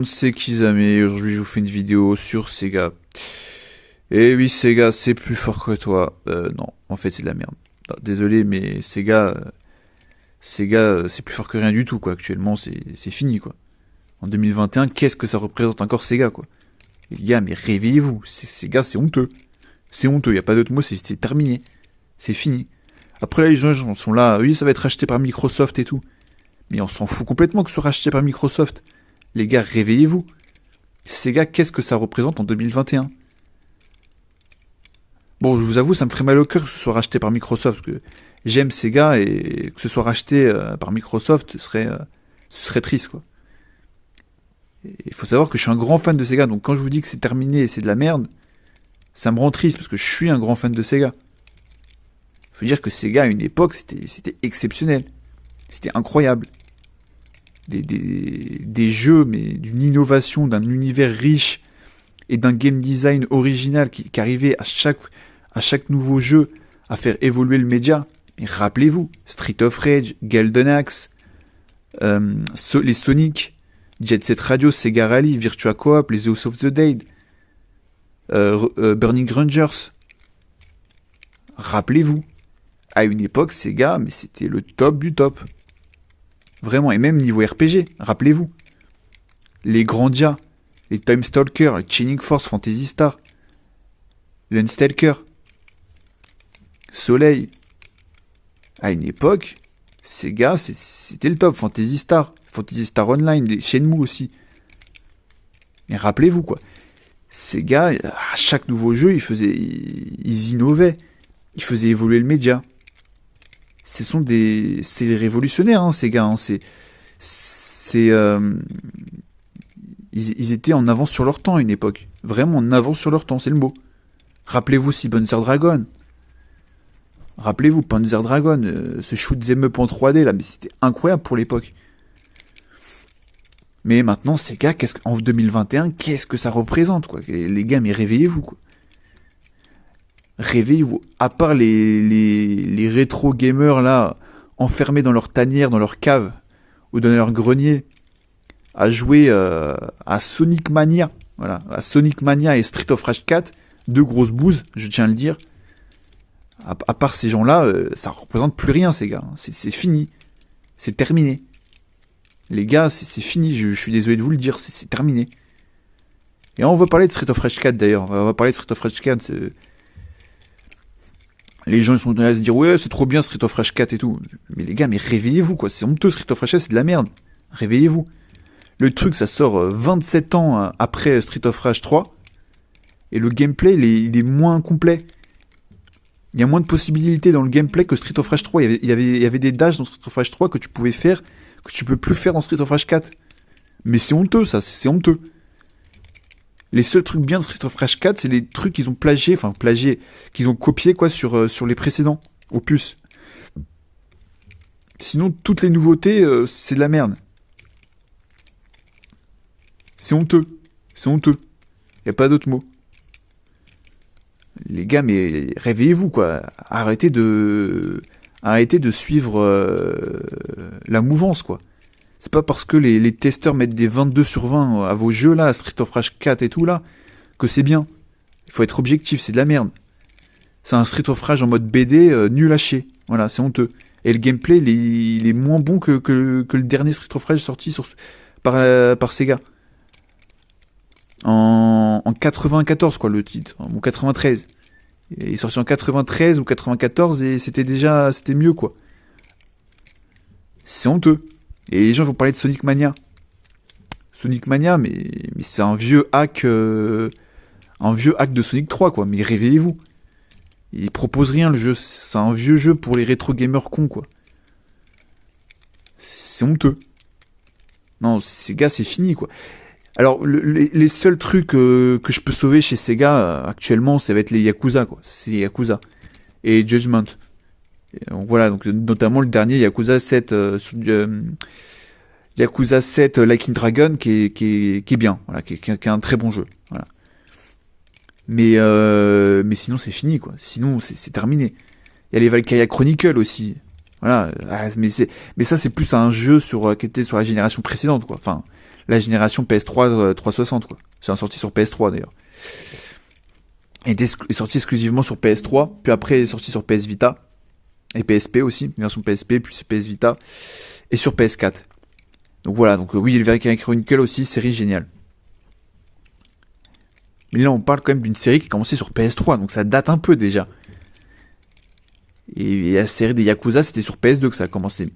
C'est Kizame, aujourd'hui je vous fais une vidéo sur Sega. Et oui, Sega, c'est plus fort que toi. Non, en fait c'est de la merde. Non, désolé, mais Sega, c'est plus fort que rien du tout, quoi. Actuellement, c'est fini, quoi. En 2021, qu'est-ce que ça représente encore Sega, quoi? Les gars, mais réveillez-vous. Sega, c'est honteux. C'est honteux, y a pas d'autre mot, c'est terminé. C'est fini. Après là, les gens sont là, oui, ça va être racheté par Microsoft et tout. Mais on s'en fout complètement que ce soit racheté par Microsoft. Les gars, réveillez-vous. Sega, qu'est-ce que ça représente en 2021? Bon, je vous avoue, ça me ferait mal au cœur que ce soit racheté par Microsoft, parce que j'aime Sega et que ce soit racheté par Microsoft, ce serait triste, quoi. Il faut savoir que je suis un grand fan de Sega, donc quand je vous dis que c'est terminé et c'est de la merde, ça me rend triste, parce que je suis un grand fan de Sega. Faut dire que Sega, à une époque, c'était exceptionnel. C'était incroyable. Des jeux, mais d'une innovation, d'un univers riche et d'un game design original qui arrivait à chaque nouveau jeu à faire évoluer le média. Mais rappelez-vous, Street of Rage, Golden Axe, les Sonic, Jet Set Radio, Sega Rally, Virtua Coop, les House of the Dead, Burning Rangers. Rappelez-vous, à une époque, Sega, mais c'était le top du top. Vraiment, et même niveau RPG, rappelez-vous. Les Grandia, les Time Stalker, les Shining Force, Fantasy Star, l'Unstalker, Soleil. À une époque, Sega, c'était le top. Fantasy Star Online, les Shenmue aussi. Mais rappelez-vous, quoi. Sega, à chaque nouveau jeu, ils innovaient. Ils faisaient évoluer le média. C'est des révolutionnaires, hein, Sega. Hein. Ils étaient en avance sur leur temps à une époque. Vraiment en avance sur leur temps, c'est le mot. Rappelez-vous aussi Panzer Dragon. Rappelez-vous Panzer Dragon, ce shoot 'em up en 3D là, mais c'était incroyable pour l'époque. Mais maintenant, ces gars, en 2021, qu'est-ce que ça représente, quoi? Les gars, mais réveillez-vous, quoi. Réveillez-vous. À part les rétro gamers là, enfermés dans leur tanière, dans leur cave ou dans leur grenier, à jouer à Sonic Mania, voilà, à Sonic Mania et Street of Rage 4, deux grosses bouses, je tiens à le dire. À part ces gens-là, ça représente plus rien, ces gars. C'est fini, c'est terminé. Les gars, c'est fini. Je suis désolé de vous le dire, c'est terminé. Et on va parler de Street of Rage 4 d'ailleurs. On va parler de Street of Rage 4. Les gens ils sont à se dire ouais, c'est trop bien Street of Rage 4 et tout. Mais les gars, mais réveillez-vous, quoi. C'est honteux, Street of Rage 4, c'est de la merde. Réveillez-vous. Le truc, ça sort 27 ans après Street of Rage 3. Et le gameplay, il est moins complet. Il y a moins de possibilités dans le gameplay que Street of Rage 3. Il y avait des dashs dans Street of Rage 3 que tu pouvais faire, que tu peux plus faire dans Street of Rage 4. Mais c'est honteux, ça. C'est honteux. Les seuls trucs bien de Street of Rage 4, c'est les trucs qu'ils ont plagiés, qu'ils ont copiés, quoi, sur les précédents opus. Sinon, toutes les nouveautés, c'est de la merde. C'est honteux. C'est honteux. Y a pas d'autre mot. Les gars, mais réveillez-vous, quoi. Arrêtez de suivre la mouvance, quoi. C'est pas parce que les testeurs mettent des 22 sur 20 à vos jeux, là, Street of Rage 4 et tout, là, que c'est bien. Il faut être objectif, c'est de la merde. C'est un Street of Rage en mode BD nul à chier. Voilà, c'est honteux. Et le gameplay, il est moins bon que le dernier Street of Rage sorti par Sega. En 94, quoi, le titre. Ou 93. Il est sorti en 93 ou 94 et c'était mieux, quoi. C'est honteux. Et les gens vont parler de Sonic Mania. Sonic Mania, mais c'est un vieux hack de Sonic 3, quoi. Mais réveillez-vous. Il propose rien, le jeu. C'est un vieux jeu pour les rétro gamers cons, quoi. C'est honteux. Non, ces gars, c'est fini, quoi. Alors, les seuls trucs que je peux sauver chez Sega actuellement, ça va être les Yakuza, quoi. C'est les Yakuza. Et Judgment. Donc voilà, donc notamment le dernier Yakuza 7 Yakuza 7 Like in Dragon qui est bien, voilà, qui est un très bon jeu, voilà. Mais sinon c'est fini, quoi. Sinon c'est terminé. Il y a les Valkyria Chronicle aussi. Voilà, mais ça c'est plus un jeu qui était sur la génération précédente, quoi. Enfin, la génération PS3 360, quoi. C'est sorti sur PS3 d'ailleurs. Il est sorti exclusivement sur PS3, puis après il est sorti sur PS Vita, et PSP aussi, une version PSP, puis c'est PS Vita, et sur PS4. Donc voilà, donc oui, le Valkyria Chronicle aussi, série géniale. Mais là on parle quand même d'une série qui a commencé sur PS3, donc ça date un peu déjà. Et la série des Yakuza, c'était sur PS2 que ça a commencé.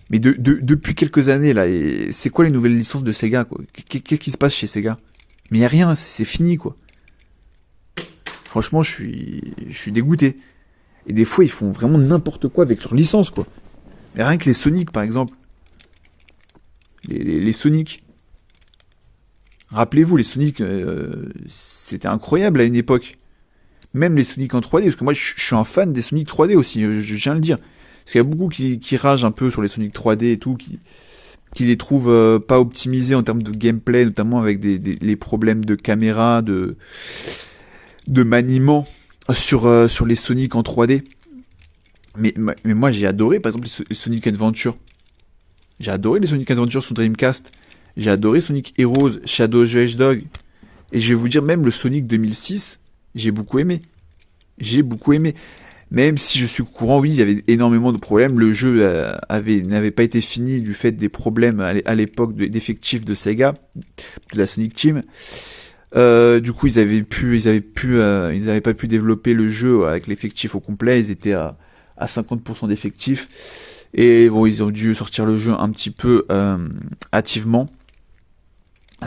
Mais depuis quelques années, là, c'est quoi les nouvelles licences de Sega, quoi? Qu'est-ce qui se passe chez Sega? Mais y a rien, c'est fini, quoi. Franchement, je suis dégoûté. Et des fois, ils font vraiment n'importe quoi avec leurs licences, quoi. Mais rien que les Sonic, par exemple. Les Sonic. Rappelez-vous, les Sonic, c'était incroyable à une époque. Même les Sonic en 3D, parce que moi, je suis un fan des Sonic 3D aussi, je viens de le dire. Parce qu'il y a beaucoup qui ragent un peu sur les Sonic 3D et tout, qui les trouvent pas optimisés en termes de gameplay, notamment avec les problèmes de caméra, de maniement sur les Sonic en 3D. Mais moi, j'ai adoré, par exemple, les Sonic Adventure. J'ai adoré les Sonic Adventure sur Dreamcast. J'ai adoré Sonic Heroes, Shadow the Hedgehog. Et je vais vous dire, même le Sonic 2006, j'ai beaucoup aimé. J'ai beaucoup aimé. Même si je suis au courant, oui, il y avait énormément de problèmes. Le jeu n'avait pas été fini du fait des problèmes à l'époque d'effectifs de Sega, de la Sonic Team. Du coup, ils avaient pas pu développer le jeu avec l'effectif au complet. Ils étaient à 50% d'effectifs. Et bon, ils ont dû sortir le jeu un petit peu hâtivement.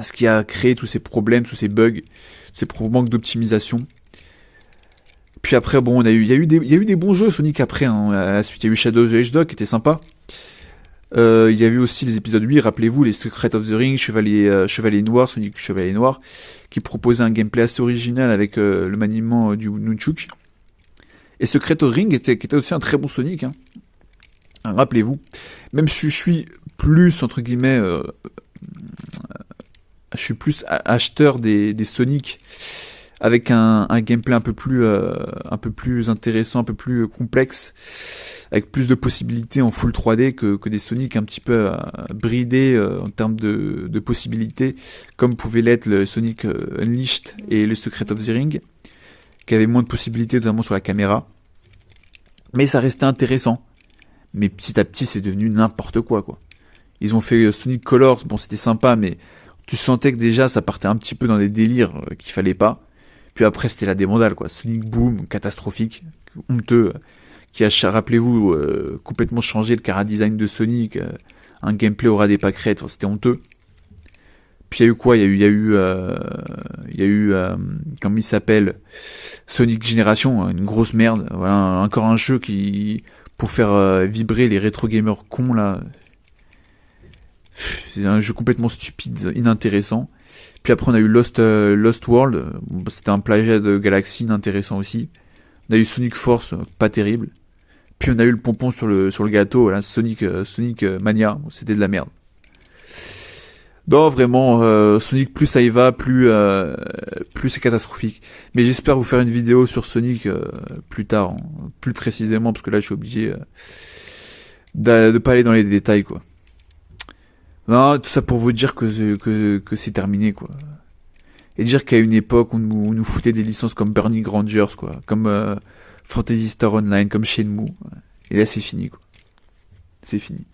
Ce qui a créé tous ces problèmes, tous ces bugs, ces manques d'optimisation. Puis après, bon, il y a eu des bons jeux Sonic après. Hein. À la suite, il y a eu Shadow the Hedgehog qui était sympa. Il y a eu aussi les épisodes 8, rappelez-vous, les Secret of the Ring, Chevalier Noir, Sonic Chevalier Noir, qui proposait un gameplay assez original avec le maniement du Nunchuk. Et Secret of the Ring qui était aussi un très bon Sonic. Hein. Rappelez-vous. Même si je suis plus, entre guillemets, je suis plus acheteur des Sonic avec un gameplay un peu plus intéressant, un peu plus complexe, avec plus de possibilités en full 3D que des Sonic un petit peu bridés en termes de possibilités, comme pouvait l'être le Sonic Unleashed et le Secret of the Ring, qui avait moins de possibilités, notamment sur la caméra. Mais ça restait intéressant. Mais petit à petit, c'est devenu n'importe quoi. Ils ont fait Sonic Colors, bon, c'était sympa, mais tu sentais que déjà, ça partait un petit peu dans des délires qu'il fallait pas. Puis après, c'était la démandale, quoi. Sonic Boom, catastrophique, honteux, qui a, rappelez-vous, complètement changé le chara-design de Sonic, un gameplay au ras des pâquerettes, c'était honteux. Puis il y a eu quoi? Il y a eu, comment il s'appelle, Sonic Generation, une grosse merde. Voilà, encore un jeu pour faire vibrer les rétro gamers cons là. C'est un jeu complètement stupide, inintéressant. Puis après on a eu Lost World, c'était un plagiat de Galaxy, inintéressant aussi. On a eu Sonic Force, pas terrible. Puis on a eu le pompon sur le gâteau, voilà, Sonic Mania, c'était de la merde. Non, vraiment, Sonic, plus ça y va, plus c'est catastrophique. Mais j'espère vous faire une vidéo sur Sonic plus tard, hein, plus précisément, parce que là je suis obligé de pas aller dans les détails, quoi. Non, tout ça pour vous dire que c'est terminé, quoi. Et dire qu'à une époque, on nous foutait des licences comme Burning Rangers, quoi, comme Fantasy Star Online, comme Shenmue. Et là, c'est fini, quoi. C'est fini.